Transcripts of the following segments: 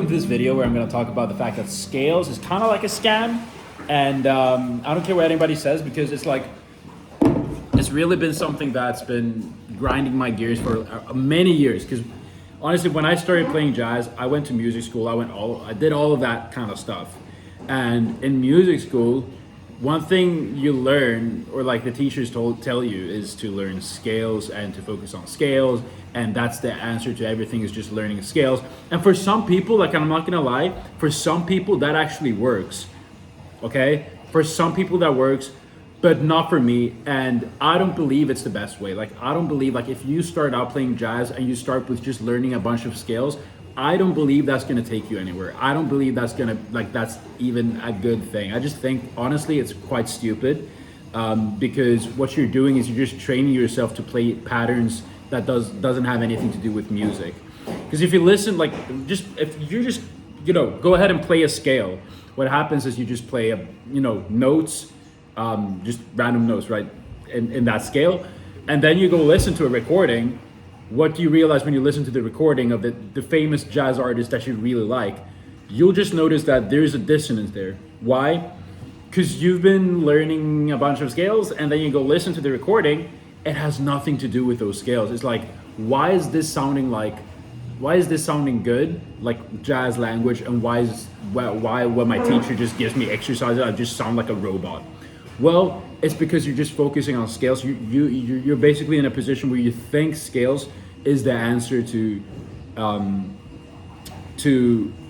welcome to this video where I'm going to talk about the fact that scales is kind of like a scam. And I don't care what anybody says, because it's like, it's really been something that's been grinding my gears for many years. Because honestly, when I started playing jazz, I went to music school. I did all of that kind of stuff. And in music school, one thing you learn, or like the teachers tell you, is to learn scales and to focus on scales. And that's the answer to everything, is just learning scales. And for some people, like, I'm not gonna lie, for some people that actually works. Okay? For some people that works, but not for me. And I don't believe it's the best way. Like, I don't believe, like, if you start out playing jazz and you start with just learning a bunch of scales, I don't believe that's gonna take you anywhere. I don't believe that's gonna, like, that's even a good thing. I just think, honestly, it's quite stupid, because what you're doing is you're just training yourself to play patterns that doesn't have anything to do with music. Because if you listen, like, if you just, go ahead and play a scale, what happens is you just play notes, just random notes, right, in that scale, and then you go listen to a recording. What do you realize when you listen to the recording of the famous jazz artist that you really like? You'll just notice that there's a dissonance there. Why? Because you've been learning a bunch of scales, and then you go listen to the recording. It has nothing to do with those scales. It's like, why is this sounding good, like jazz language, and why when my teacher just gives me exercises, I just sound like a robot? Well, it's because you're just focusing on scales. You're basically in a position where you think scales is the answer to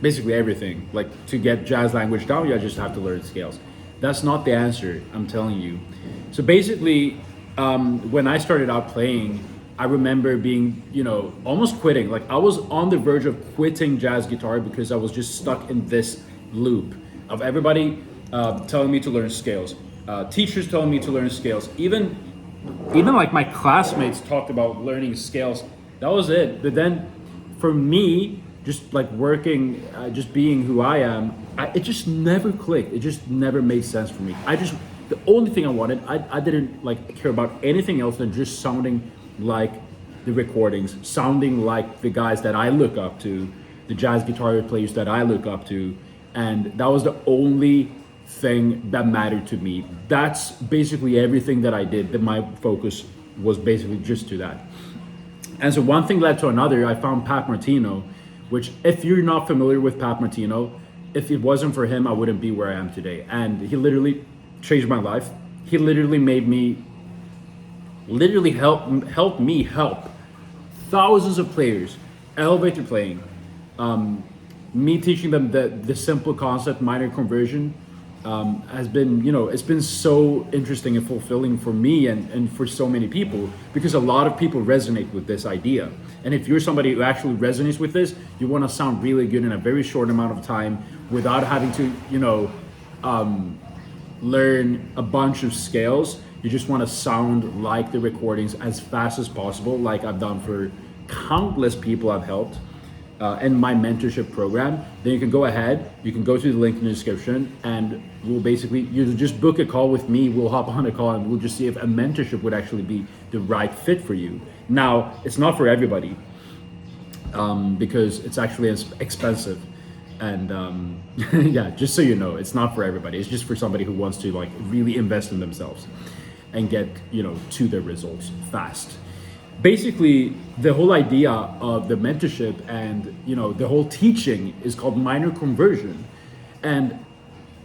basically everything. Like, to get jazz language down, you just have to learn scales. That's not the answer, I'm telling you. So basically, when I started out playing, I remember being, almost quitting. Like, I was on the verge of quitting jazz guitar because I was just stuck in this loop of everybody telling me to learn scales. Teachers telling me to learn scales. Even like my classmates talked about learning scales. That was it. But then for me, just like working, just being who I am, it just never clicked. It just never made sense for me. The only thing I wanted, I didn't like care about anything else than just sounding like the recordings, sounding like the guys that I look up to, the jazz guitar players that I look up to. And that was the only thing that mattered to me. That's basically everything that I did, that my focus was basically just to that. And so one thing led to another. I found Pat Martino, which, if you're not familiar with Pat Martino, if it wasn't for him, I wouldn't be where I am today. And he literally changed my life. He literally helped me help thousands of players elevate their playing. Me teaching them the simple concept, minor conversion, has been, it's been so interesting and fulfilling for me and for so many people, because a lot of people resonate with this idea. And if you're somebody who actually resonates with this, you want to sound really good in a very short amount of time without having to, learn a bunch of scales. You just want to sound like the recordings as fast as possible, like I've done for countless people I've helped in my mentorship program. Then you can go ahead, you can go to the link in the description, and you'll just book a call with me. We'll hop on a call and we'll just see if a mentorship would actually be the right fit for you. Now, it's not for everybody, because it's actually expensive. And yeah, just so you know, it's not for everybody. It's just for somebody who wants to, like, really invest in themselves and get, to their results fast. Basically, the whole idea of the mentorship and, the whole teaching is called minor conversion. And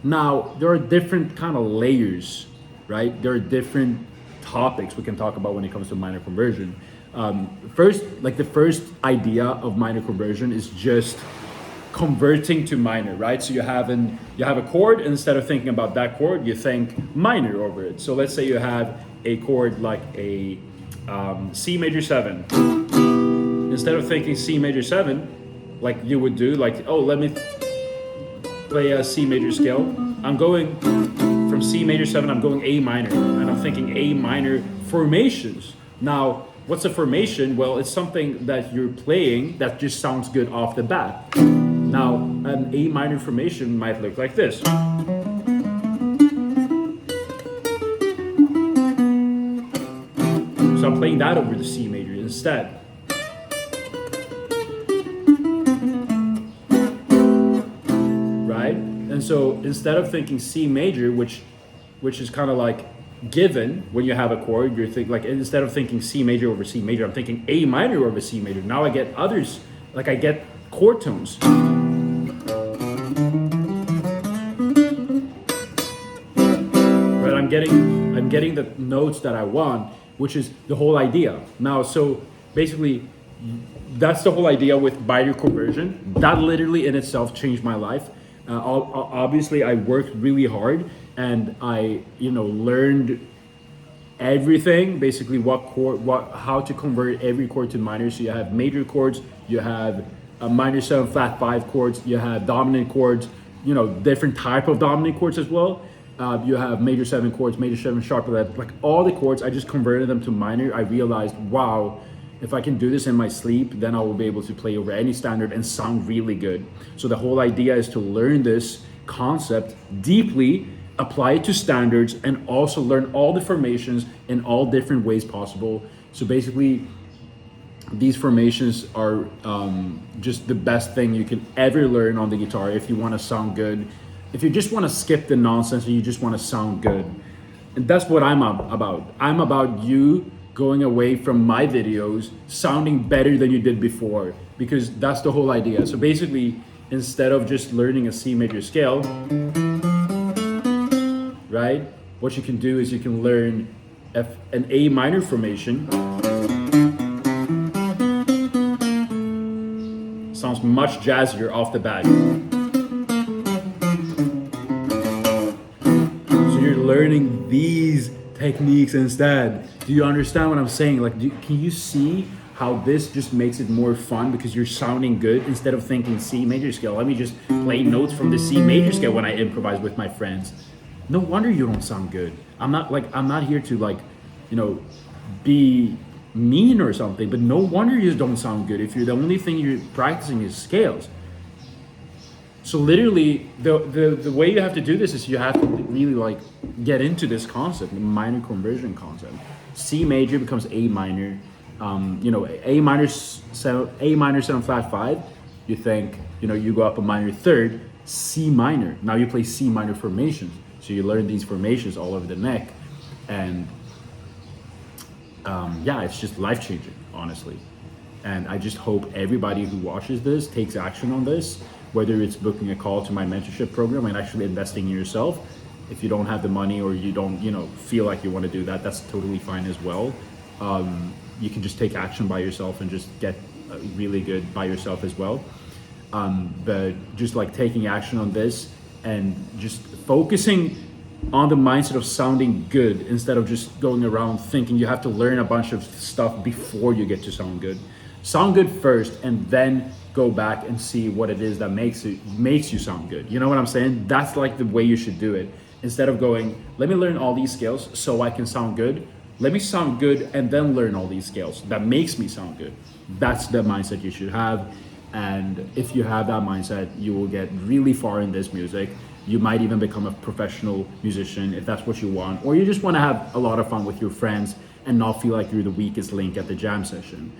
now there are different kind of layers, right? There are different topics we can talk about when it comes to minor conversion. The first idea of minor conversion is just converting to minor, right? So you have a chord, and instead of thinking about that chord, you think minor over it. So let's say you have a chord like a C major 7. Instead of thinking C major 7, like you would do, like, oh, let me play a C major scale. I'm going from C major 7, I'm going A minor, and I'm thinking A minor formations. Now, what's a formation? Well, it's something that you're playing that just sounds good off the bat. Now, an A minor formation might look like this. So I'm playing that over the C major instead. And so instead of thinking C major, which is kind of like given when you have a chord, you're thinking like, instead of thinking C major over C major, I'm thinking A minor over C major. Now I get others, like I get chord tones. Right, I'm getting the notes that I want, which is the whole idea. Now, so basically, that's the whole idea with binary conversion. That literally in itself changed my life. Obviously, I worked really hard, and I, learned everything. Basically, how to convert every chord to minor. So you have major chords, you have a minor 7 flat 5 chords, you have dominant chords, different type of dominant chords as well. You have major 7 chords, major 7 sharp 11, like all the chords. I just converted them to minor. I realized, wow, if I can do this in my sleep, then I will be able to play over any standard and sound really good. So the whole idea is to learn this concept deeply, apply it to standards, and also learn all the formations in all different ways possible. So basically, these formations are just the best thing you can ever learn on the guitar if you want to sound good. If you just want to skip the nonsense and you just want to sound good. And that's what I'm about. I'm about you going away from my videos sounding better than you did before, because that's the whole idea. So basically, instead of just learning a C major scale, right, what you can do is you can learn an A minor formation. Sounds much jazzier off the bat. So you're learning these techniques instead. Do you understand what I'm saying? Like, can you see how this just makes it more fun because you're sounding good instead of thinking C major scale? Let me just play notes from the C major scale when I improvise with my friends. No wonder you don't sound good. I'm not here to be mean or something, but no wonder you don't sound good if you're the only thing you're practicing is scales. So literally, the way you have to do this is you have to really get into this concept, the minor conversion concept. C major becomes A minor. A minor 7 flat 5. You think you go up a minor third, C minor. Now you play C minor formations. So you learn these formations all over the neck, and it's just life changing, honestly. And I just hope everybody who watches this takes action on this, whether it's booking a call to my mentorship program and actually investing in yourself. If you don't have the money or you don't, feel like you want to do that, that's totally fine as well. You can just take action by yourself and just get really good by yourself as well. But just taking action on this and just focusing on the mindset of sounding good instead of just going around thinking you have to learn a bunch of stuff before you get to sound good. Sound good first and then go back and see what it is that makes you sound good. You know what I'm saying? That's the way you should do it. Instead of going, let me learn all these scales so I can sound good. Let me sound good and then learn all these scales that makes me sound good. That's the mindset you should have. And if you have that mindset, you will get really far in this music. You might even become a professional musician if that's what you want, or you just want to have a lot of fun with your friends and not feel like you're the weakest link at the jam session.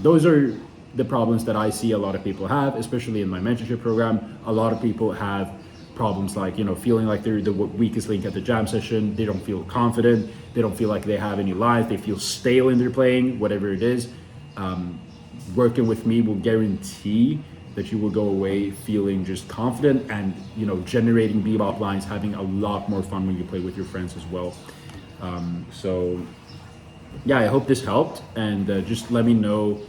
Those are the problems that I see a lot of people have, especially in my mentorship program. A lot of people have problems feeling like they're the weakest link at the jam session. They don't feel confident. They don't feel like they have any life. They feel stale in their playing, whatever it is. Working with me will guarantee that you will go away feeling just confident and generating bebop lines, having a lot more fun when you play with your friends as well. I hope this helped, and just let me know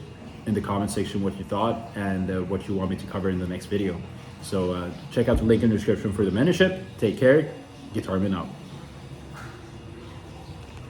in the comment section what you thought and what you want me to cover in the next video. So check out the link in the description for the mentorship. Take care. GuitArmin out.